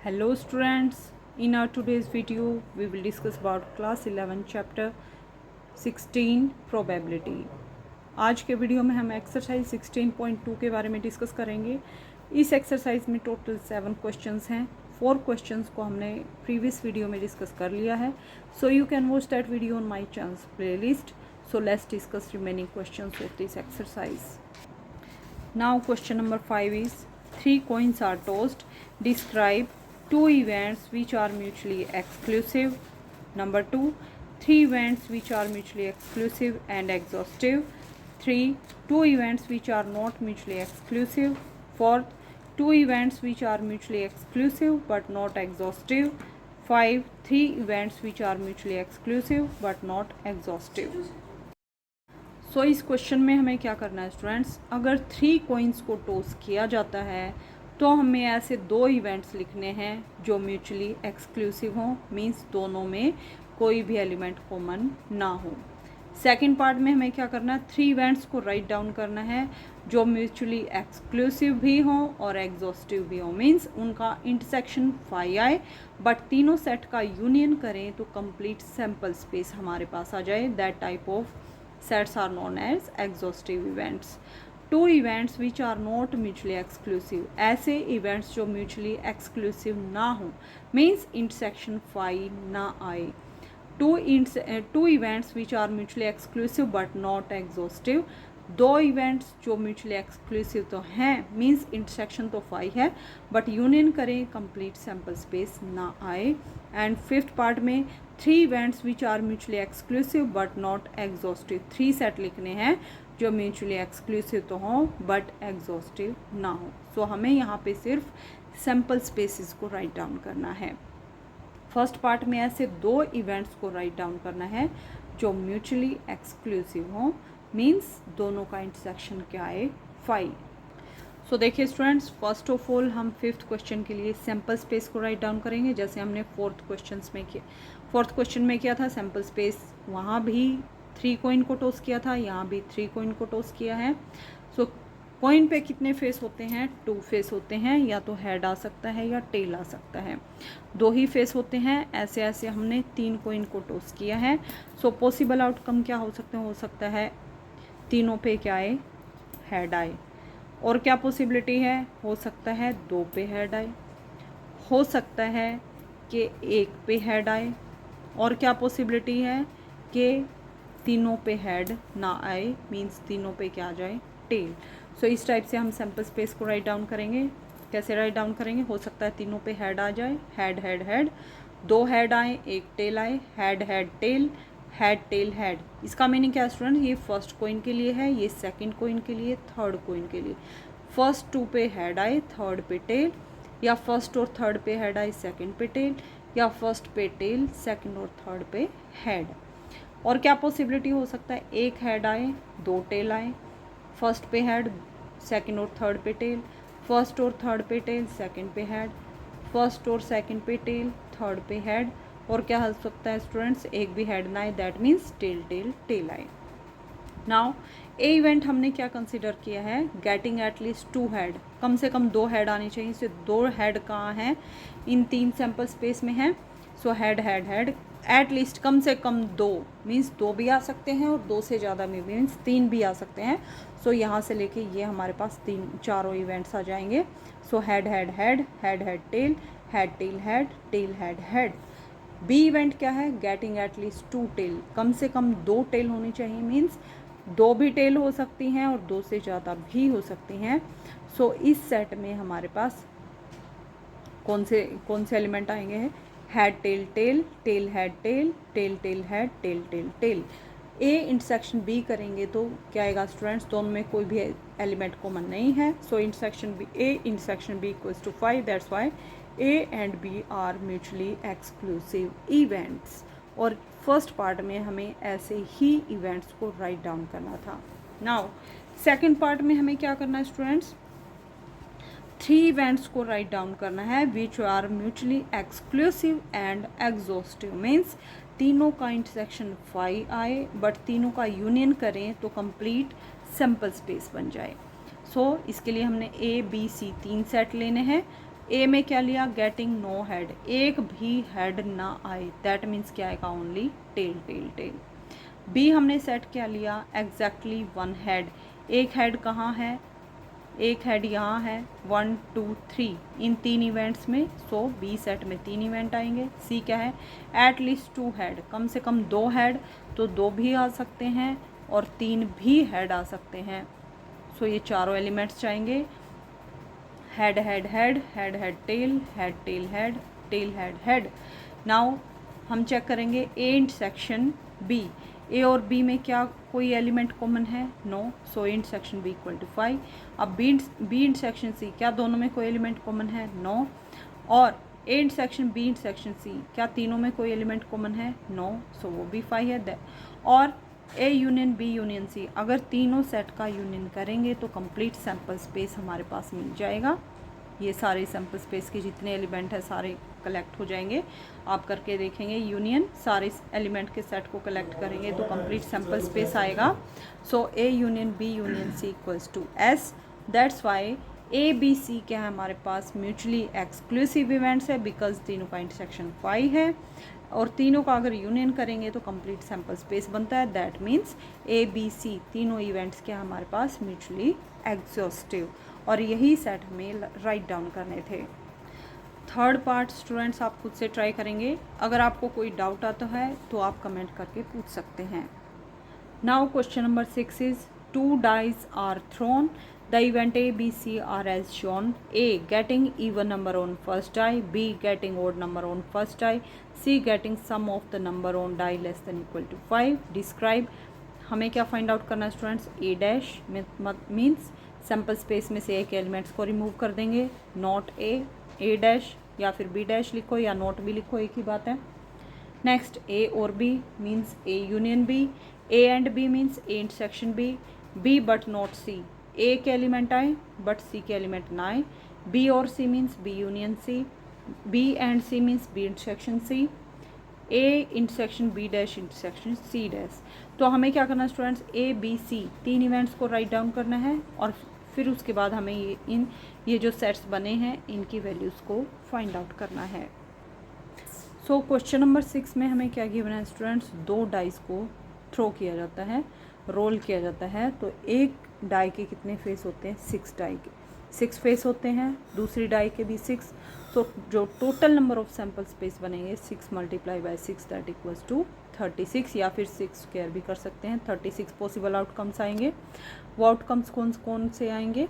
Hello students, in our today's video we will discuss about class 11 chapter 16 probability। आज के video में हम exercise 16.2 के बारे में डिस्कस करेंगे। इस एक्सरसाइज में टोटल 7 क्वेश्चंस हैं। 4 क्वेश्चंस को हमने प्रीवियस वीडियो में डिस्कस कर लिया है, so you can watch that video on my channel playlist. So let's discuss remaining questions of this exercise. Now question number 5 is 3 coins are tossed. Describe 2 events which are mutually exclusive. Number 2, 3 events which are mutually exclusive and exhaustive. 3, 2 events which are not mutually exclusive. 4th, 2 events which are mutually exclusive but not exhaustive. 5, 3 events which are mutually exclusive but not exhaustive. सो इस question में हमें क्या करना है students, अगर 3 coins को toss किया जाता है तो हमें ऐसे 2 इवेंट्स लिखने हैं जो म्यूचुअली एक्सक्लूसिव हों, मींस दोनों में कोई भी एलिमेंट कॉमन ना हो। सेकंड पार्ट में हमें क्या करना है, 3 इवेंट्स को राइट डाउन करना है जो म्यूचुअली एक्सक्लूसिव भी हों और एग्जॉस्टिव भी हों, मींस उनका इंटरसेक्शन 5 आए बट तीनों सेट का यूनियन करें तो कंप्लीट सैम्पल स्पेस हमारे पास आ जाए। That type of sets are known as exhaustive events. 2 events which are not mutually exclusive, ऐसे events जो mutually exclusive ना हो, means intersection 5 ना आए। 2 events which are mutually exclusive but not exhaustive, 2 events जो mutually exclusive तो हैं, means intersection तो 5 है बट यूनियन करें कंप्लीट सैम्पल स्पेस ना आए। एंड फिफ्थ पार्ट में 3 events which are mutually exclusive but not exhaustive, 3 set लिखने हैं जो म्यूचुअली एक्सक्लूसिव तो हों बट एग्जॉस्टिव ना हो। सो हमें यहाँ पे सिर्फ सैम्पल स्पेसिस को राइट डाउन करना है। फर्स्ट पार्ट में ऐसे 2 इवेंट्स को राइट डाउन करना है जो म्यूचुअली एक्सक्लूसिव हों, मीन्स दोनों का इंटरसेक्शन क्या है 5। सो देखिए स्टूडेंट्स, फर्स्ट ऑफ ऑल हम 5th क्वेश्चन के लिए सैम्पल स्पेस को राइट डाउन करेंगे जैसे हमने 4th क्वेश्चन में किया था। सैम्पल स्पेस वहाँ भी 3 कॉइन को टॉस किया था, यहाँ भी 3 कॉइन को टॉस किया है। सो कॉइन पे कितने फेस होते हैं, 2 फेस होते हैं, या तो हेड आ सकता है या टेल आ सकता है, 2 ही फेस होते हैं। ऐसे ऐसे हमने 3 कॉइन को टॉस किया है। सो पॉसिबल आउटकम क्या हो सकता है तीनों पे क्या आए, हेड आए। और क्या पॉसिबिलिटी है, हो सकता है 2 पे हेड आए, हो सकता है कि 1 पे हेड आए, और क्या पॉसिबिलिटी है कि तीनों पे हेड ना आए, मींस तीनों पे क्या आ जाए, टेल। सो इस टाइप से हम सैम्पल स्पेस को राइट डाउन करेंगे। कैसे राइट डाउन करेंगे, हो सकता है तीनों पे हेड आ जाए, हेड हेड हेड, 2 हेड आए 1 टेल आए, head head tail, head tail head. इसका मीनिंग क्या है स्टूडेंट, ये फर्स्ट कॉइन के लिए है, ये सेकंड कॉइन के लिए, थर्ड कॉइन के लिए। फर्स्ट 2 पे हेड आए, थर्ड पे टेल, या फर्स्ट और थर्ड पे हेड आए, सेकंड पे टेल, या फर्स्ट पे टेल, सेकंड और थर्ड पे हेड। और क्या पॉसिबिलिटी हो सकता है, 1 हेड आए 2 टेल आए, फर्स्ट पे हेड, सेकंड और थर्ड पे टेल, फर्स्ट और थर्ड पे टेल, सेकंड पे हेड, फर्स्ट और सेकंड पे टेल, थर्ड पे हेड। और क्या हो सकता है स्टूडेंट्स, एक भी हेड ना आए, that means tail tail tail आए। नाउ ए इवेंट हमने क्या कंसिडर किया है, गेटिंग एटलीस्ट 2 हेड, कम से कम 2 हेड आने चाहिए। इसे 2 हेड कहाँ हैं, इन 3 सैम्पल स्पेस में है। So head head head, at least कम से कम 2, मीन्स 2 भी आ सकते हैं और 2 से ज़्यादा में मीन्स 3 भी आ सकते हैं। सो यहाँ से लेके ये हमारे पास 4 इवेंट्स आ जाएंगे। So head head head, head head tail, head tail head, tail head head. B event क्या है, गेटिंग एटलीस्ट 2 टेल, कम से कम 2 टेल होनी चाहिए, मीन्स 2 भी टेल हो सकती हैं और 2 से ज़्यादा भी हो सकती हैं। सो इस सेट में हमारे पास कौन से एलिमेंट आएंगे हैं, head tail tail, tail head tail, tail tail head, tail tail tail. A intersection B करेंगे तो क्या आएगा स्टूडेंट्स, दोनों में कोई भी एलिमेंट कॉमन नहीं है। So intersection B, A intersection B equals to 5, that's why A and B are mutually exclusive events. और फर्स्ट पार्ट में हमें ऐसे ही इवेंट्स को राइट डाउन करना था। नाउ सेकंड पार्ट में हमें क्या करना है स्टूडेंट्स, 3 इवेंट्स को राइट डाउन करना है which are mutually exclusive and exhaustive, means तीनों का इंटरसेक्शन 5 आए बट तीनों का यूनियन करें तो कंप्लीट सैम्पल स्पेस बन जाए। सो इसके लिए हमने A B C 3 सेट लेने हैं ए में क्या लिया, गेटिंग नो हेड, एक भी हेड ना आए, दैट मीन्स क्या आएगा, only tail tail tail. B हमने सेट क्या लिया, एग्जैक्टली वन हेड, एक हेड कहाँ है, एक हेड यहाँ है, 1 2 3 इन 3 इवेंट्स में, सो बी सेट में 3 इवेंट आएंगे। सी क्या है, एट लीस्ट 2 हेड, कम से कम 2 हेड, तो 2 भी आ सकते हैं और 3 भी हेड आ सकते हैं। सो ये चारों एलिमेंट्स चाहेंगे, head head head, head head tail, head tail head, tail head head. Now हम चेक करेंगे ए इंटरसेक्शन बी, ए और बी में क्या कोई एलिमेंट कॉमन है, no, so intersection B equal to 5। अब बी इंटरसेक्शन सी, क्या दोनों में कोई एलिमेंट कॉमन है, नो, और A intersection B intersection C, क्या तीनों में कोई एलिमेंट कॉमन है, नो, सो वो भी 5 है। और A union B union C, अगर तीनों सेट का यूनियन करेंगे तो कंप्लीट सैम्पल स्पेस हमारे पास मिल जाएगा। ये सारे सैम्पल स्पेस के जितने एलिमेंट हैं सारे कलेक्ट हो जाएंगे। आप करके देखेंगे, यूनियन सारे एलिमेंट के सेट को कलेक्ट करेंगे तो कंप्लीट सैम्पल स्पेस आएगा। So A union B union C equals to S, that's why A B C क्या है हमारे पास, म्यूचुअली एक्सक्लूसिव इवेंट्स है, बिकॉज तीनों का इंटरसेक्शन 5 है और तीनों का अगर यूनियन करेंगे तो कंप्लीट सैम्पल स्पेस बनता है। That means A B C तीनों इवेंट्स क्या हमारे पास म्यूचुअली एग्जॉस्टिव, और यही सेट हमें राइट डाउन करने थे। थर्ड पार्ट स्टूडेंट्स आप खुद से ट्राई करेंगे, अगर आपको कोई डाउट आता है तो आप कमेंट करके पूछ सकते हैं। Now question number 6 is, 2 dice are thrown, the event A, B, C are as shown, A getting even number on first die, B getting odd number on first die, C getting sum of the number on die less than equal to 5, describe। हमें क्या find out करना है students, ए dash means sample space में से एक elements को remove कर देंगे, नॉट ए डैश, या फिर बी डैश लिखो या नॉट बी लिखो, एक ही बात है। नेक्स्ट ए और B means A union B, A and B means A intersection B, B but not C, A के एलिमेंट आए बट सी के एलिमेंट ना आए, बी और C means B union C, B and C means B intersection C, A intersection B dash intersection C dash. तो हमें क्या करना है students, A B C 3 events को राइट डाउन करना है और फिर उसके बाद हमें ये जो सेट्स बने हैं इनकी वैल्यूज़ को फाइंड आउट करना है। सो क्वेश्चन नंबर 6 में हमें क्या गिवन है स्टूडेंट्स, 2 डाइस को थ्रो किया जाता है, रोल किया जाता है, तो एक डाई के कितने फेस होते हैं, 6 डाई के 6 फेस होते हैं, दूसरी डाई के भी 6, तो जो total number of sample space बनेंगे 6 multiply by 6 that equals to 36, या फिर 6 स्क्वायर भी कर सकते हैं। 36 पॉसिबल आउटकम्स आएंगे। वो आउटकम्स कौन से आएंगे,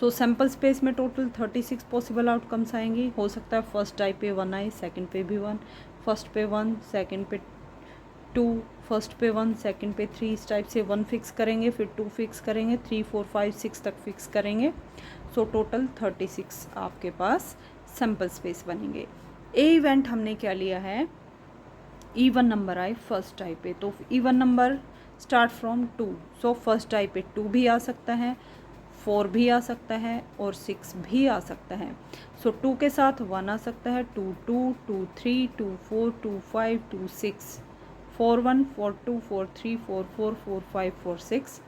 सो सैम्पल स्पेस में टोटल 36 पॉसिबल आउटकम्स आएंगी। हो सकता है फर्स्ट डाई पे 1 आए, सेकंड पे भी 1, फर्स्ट पे 1, सेकंड पे 2, फर्स्ट पे 1, सेकंड पे 3, इस टाइप से 1 फिक्स करेंगे, फिर 2 फिक्स करेंगे, 3 4 5 6 तक फिक्स करेंगे। सो टोटल 36 आपके पास सैम्पल स्पेस बनेंगे। ए इवेंट हमने क्या लिया है, इवन नंबर आए फर्स्ट डाई पे, तो even number start from 2, so first die पे 2 भी आ सकता है, 4 भी आ सकता है और 6 भी आ सकता है। सो 2 के साथ 1 आ सकता है, 2 2 2 3 2 4 2 5 2 6, 4 1 4 2 4 3 4 4 4 5 4 6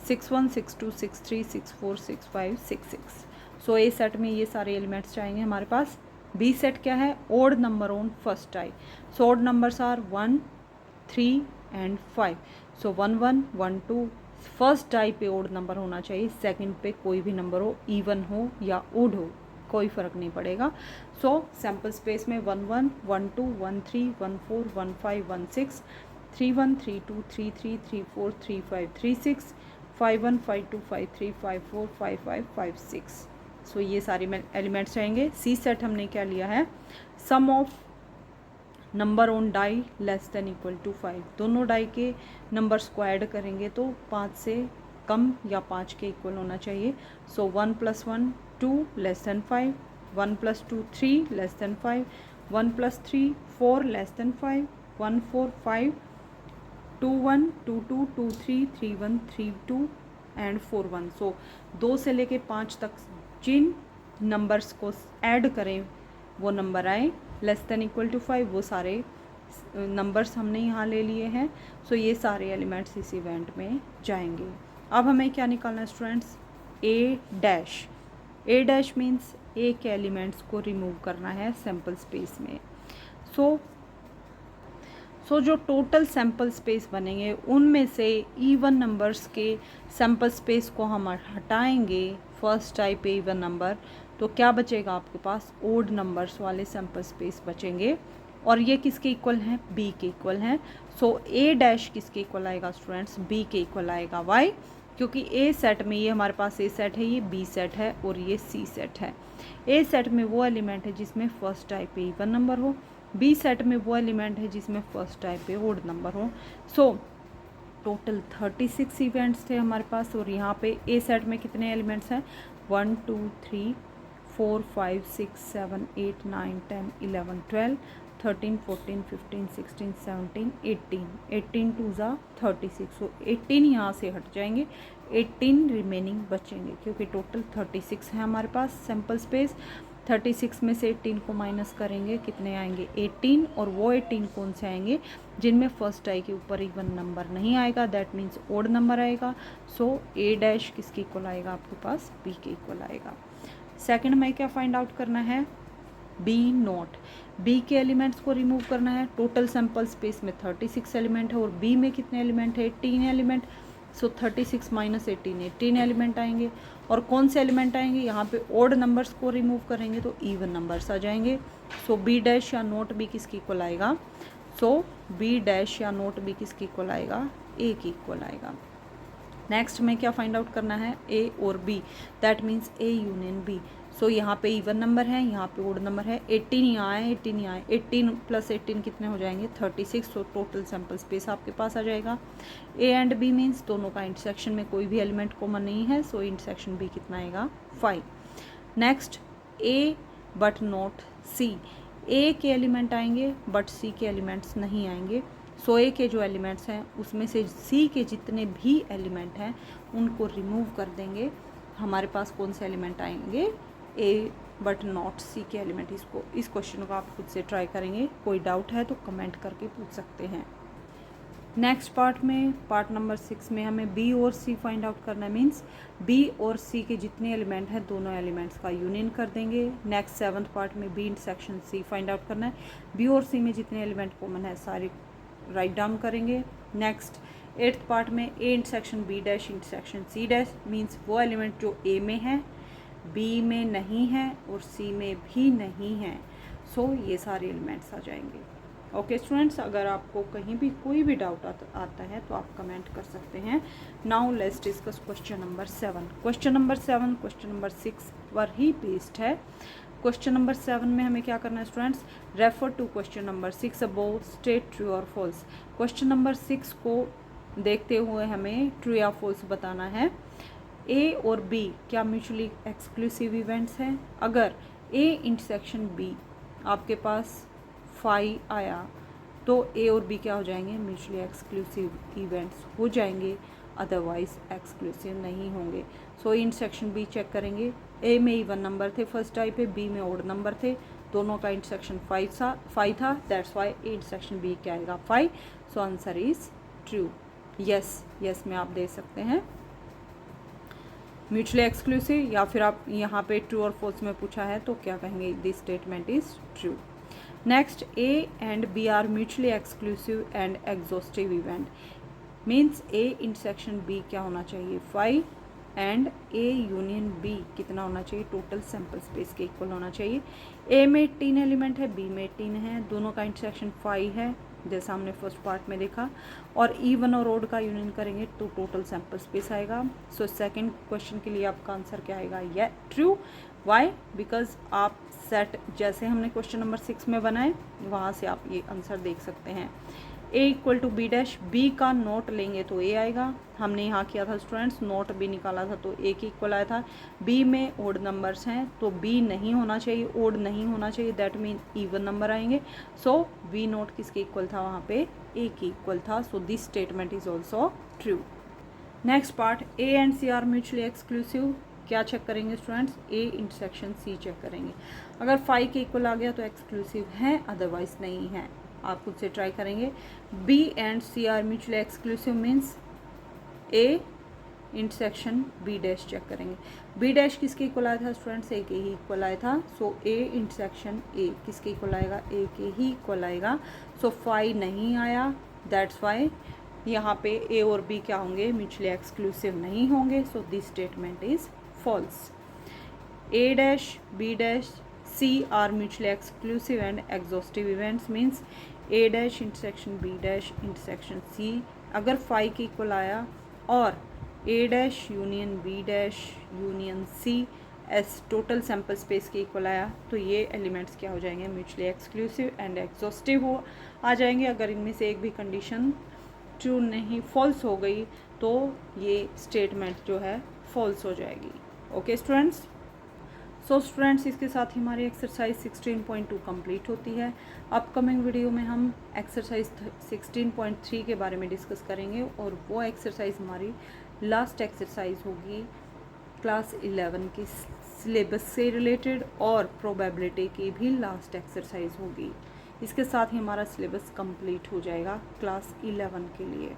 6 1 6 2 6 3 6 4 6 5 6 6। सो ए सेट में ये सारे एलिमेंट्स चाहेंगे हमारे पास। बी सेट क्या है, odd number on first die, so odd numbers are 1 3 and 5, so 1 1 1 2, first die पे ओड नंबर होना चाहिए, सेकंड पे कोई भी नंबर हो, इवन हो या ओड हो, कोई फ़र्क नहीं पड़ेगा। सो सैम्पल स्पेस में 1 1 1 2 1 3 1 4 1 5 1 6 3 1 3 2 3 3 3 4 3 5 3 6 5 1 5 2 5 3 5 4 5 5 5 6। सो ये सारे एलिमेंट्स रहेंगे। सी सेट हमने क्या लिया है, sum of number on die less than equal to 5, दोनों डाई के नंबर्स को ऐड करेंगे तो 5 से कम या 5 के इक्वल होना चाहिए। सो 1 + 1 2 less than 5, 1 + 2 3 less than 5, 1 + 3 4 less than 5, 1 4 5 2 1 2 2 2 3 3 1 3 2 and 4 1। सो 2 से लेके 5 तक जिन नंबर्स को ऐड करें वो नंबर आए लेस देन इक्वल टू 5, वो सारे नंबर्स हमने यहाँ ले लिए हैं। सो ये सारे एलिमेंट्स इस इवेंट में जाएंगे। अब हमें क्या निकालना है स्टूडेंट्स, ए डैश, ए डैश मीन्स ए के एलिमेंट्स को रिमूव करना है सैम्पल स्पेस में। सो जो टोटल सैम्पल स्पेस बनेंगे उनमें से इवन नंबर्स के सैम्पल स्पेस को हम हटाएंगे, फर्स्ट टाइप है इवन नंबर, तो क्या बचेगा आपके पास, ओड नंबर्स वाले सैम्पल स्पेस बचेंगे। और ये किसके इक्वल हैं, बी के इक्वल हैं। सो ए डैश किसके इक्वल आएगा स्टूडेंट्स, बी के इक्वल आएगा। वाई, क्योंकि ए सेट में, ये हमारे पास ए सेट है, ये बी सेट है और ये सी सेट है। ए सेट में वो एलिमेंट है जिसमें फर्स्ट टाइप पे इवन नंबर हो, बी सेट में वो एलिमेंट है जिसमें फर्स्ट टाइप पे ओड नंबर हो। सो टोटल 36 इवेंट्स थे हमारे पास, और यहाँ पे ए सेट में कितने एलिमेंट्स हैं, 1 2 3 4 5 6 7 8 9 10 11 12 13 14 15 16 17 18 18 टू ज़ा 36। सो 18 यहाँ से हट जाएंगे, 18 रिमेनिंग बचेंगे, क्योंकि टोटल 36 है हमारे पास सैम्पल स्पेस। 36 में से 18 को माइनस करेंगे, कितने आएंगे, 18। और वो 18 कौन से आएंगे, जिनमें फर्स्ट आई के ऊपर इवन नंबर नहीं आएगा, दैट मीन्स ओड नंबर आएगा। सो ए डैश किसके इक्वल आएगा आपके पास, बी के इक्वल आएगा। सेकंड में क्या फाइंड आउट करना है, बी नोट, बी के एलिमेंट्स को रिमूव करना है। टोटल सैम्पल स्पेस में 36 एलिमेंट है और बी में कितने एलिमेंट है, 18 एलिमेंट। सो 36 माइनस 18, 18 एलिमेंट आएंगे। और कौन से एलिमेंट आएंगे, यहाँ पे ओड नंबर्स को रिमूव करेंगे तो इवन नंबर्स आ जाएंगे। सो बी डैश या नोट बी किसकी इक्वल आएगा, सो बी डैश या नोट बी किसकी इक्वल आएगा, ए की इक्वल आएगा। नेक्स्ट में क्या फाइंड आउट करना है, ए और B, that means A union B. So यहाँ पे इवन नंबर है, यहाँ पे ओड नंबर है, 18 यहाँ है, 18 यहाँ है, 18 प्लस 18 कितने हो जाएंगे, 36। सो टोटल सैम्पल स्पेस आपके पास आ जाएगा। ए एंड बी मीन्स दोनों का इंटरसेक्शन में कोई भी एलिमेंट कॉमन नहीं है, सो इंटरसेक्शन बी कितना आएगा, 5। Next A but not C, A के एलिमेंट आएंगे बट सी के एलिमेंट्स नहीं आएंगे। सो ए के जो एलिमेंट्स हैं उसमें से सी के जितने भी एलिमेंट हैं उनको रिमूव कर देंगे, हमारे पास कौन से एलिमेंट आएंगे, ए बट नॉट सी के एलिमेंट। इस क्वेश्चन को आप खुद से ट्राई करेंगे, कोई डाउट है तो कमेंट करके पूछ सकते हैं। नेक्स्ट पार्ट में, पार्ट नंबर 6 में हमें बी और सी फाइंड आउट करना है, मीन्स बी और सी के जितने एलिमेंट हैं दोनों एलिमेंट्स का यूनियन कर देंगे। नेक्स्ट 7th पार्ट में B intersection C find out करना है, बी और सी में जितने एलिमेंट कॉमन है सारे राइट डाउन करेंगे। नेक्स्ट 8th पार्ट में A intersection B dash intersection C dash, means वो एलिमेंट जो ए में है, बी में नहीं है और सी में भी नहीं है। सो ये सारे एलिमेंट्स आ जाएंगे। ओके स्टूडेंट्स, अगर आपको कहीं भी कोई भी डाउट आता है तो आप कमेंट कर सकते हैं। Now let's discuss question number 7। Question number 7 question number 6 पर ही बेस्ड है। क्वेश्चन नंबर 7 में हमें क्या करना है students, refer to question number 6 above, state true और फॉल्स। क्वेश्चन नंबर 6 को देखते हुए हमें ट्रू या फॉल्स बताना है। ए और बी क्या म्यूचुअली एक्सक्लूसिव इवेंट्स हैं, अगर ए इंटरसेक्शन बी आपके पास 5 आया तो ए और बी क्या हो जाएंगे, म्यूचुअली एक्सक्लूसिव इवेंट्स हो जाएंगे, अदरवाइज एक्सक्लूसिव नहीं होंगे। सो इंटरसेक्शन बी चेक करेंगे, ए में इवन नंबर थे फर्स्ट टाइप पे, बी में ओड नंबर थे, दोनों का इंटरसेक्शन 5 था, that's why A intersection B क्या आएगा, 5। So answer is true. Yes में आप दे सकते हैं म्यूचुअली एक्सक्लूसिव, या फिर आप यहाँ पे ट्रू और फॉल्स में पूछा है तो क्या कहेंगे, this statement is true. Next, A and B are mutually exclusive and exhaustive event, means A intersection B क्या होना चाहिए, 5 एंड ए यूनियन बी कितना होना चाहिए, टोटल सैम्पल स्पेस के इक्वल होना चाहिए। ए में 18 एलिमेंट है, बी में 18 है, दोनों का इंटरसेक्शन 5 है जैसा हमने फर्स्ट पार्ट में देखा, और इवन और ओड का यूनियन करेंगे तो टोटल सैम्पल स्पेस आएगा। सो सेकंड क्वेश्चन के लिए आपका आंसर क्या आएगा, ये ट्रू। वाई, बिकॉज आप सेट जैसे हमने क्वेश्चन नंबर 6 में बनाए वहाँ से आप ये आंसर देख सकते हैं। A equal to B dash, B का नोट लेंगे तो ए आएगा, हमने यहाँ किया था स्टूडेंट्स, नोट बी निकाला था तो ए की इक्वल आया था। बी में ओड नंबर्स हैं तो बी नहीं होना चाहिए, ओड नहीं होना चाहिए, दैट मीन इवन नंबर आएंगे। सो बी नोट किसके इक्वल था, वहाँ पे ए की इक्वल था। So this statement is also true. Next part, A and C are mutually exclusive, क्या चेक करेंगे students, A intersection C check करेंगे, अगर 5 के इक्वल आ गया तो एक्सक्लूसिव है, अदरवाइज नहीं है। आप खुद से ट्राई करेंगे। B and C are mutually exclusive means A intersection B dash check करेंगे। बी डैश किसके इक्वल आया था स्टूडेंट्स, ए के ही इक्वल आया था। सो ए इंटरसेक्शन ए किसके इक्वल आएगा, ए के ही इक्वल आएगा। सो फाई नहीं आया, दैट्स वाई यहाँ पे ए और बी क्या होंगे, म्यूचुअली एक्सक्लूसिव नहीं होंगे। So this statement is false. A dash B dash C are mutually exclusive and exhaustive events, means A dash intersection B dash intersection C अगर फाई के इक्वल आया और A dash union B dash union C S total sample space के equal आया, तो ये elements क्या हो जाएंगे, म्यूचुअली एक्सक्लूसिव एंड एग्जॉस्टिव हो आ जाएंगे। अगर इनमें से एक भी कंडीशन ट्रू नहीं, फॉल्स हो गई, तो ये स्टेटमेंट जो है फॉल्स हो जाएगी। ओके स्टूडेंट्स, सो स्टूडेंट्स इसके साथ ही हमारी एक्सरसाइज 16.2 कंप्लीट होती है। अपकमिंग वीडियो में हम एक्सरसाइज 16.3 के बारे में डिस्कस करेंगे और वो एक्सरसाइज हमारी लास्ट एक्सरसाइज होगी क्लास 11 की सिलेबस से रिलेटेड और प्रोबेबिलिटी की भी लास्ट एक्सरसाइज होगी। इसके साथ ही हमारा सिलेबस कंप्लीट हो जाएगा क्लास 11 के लिए।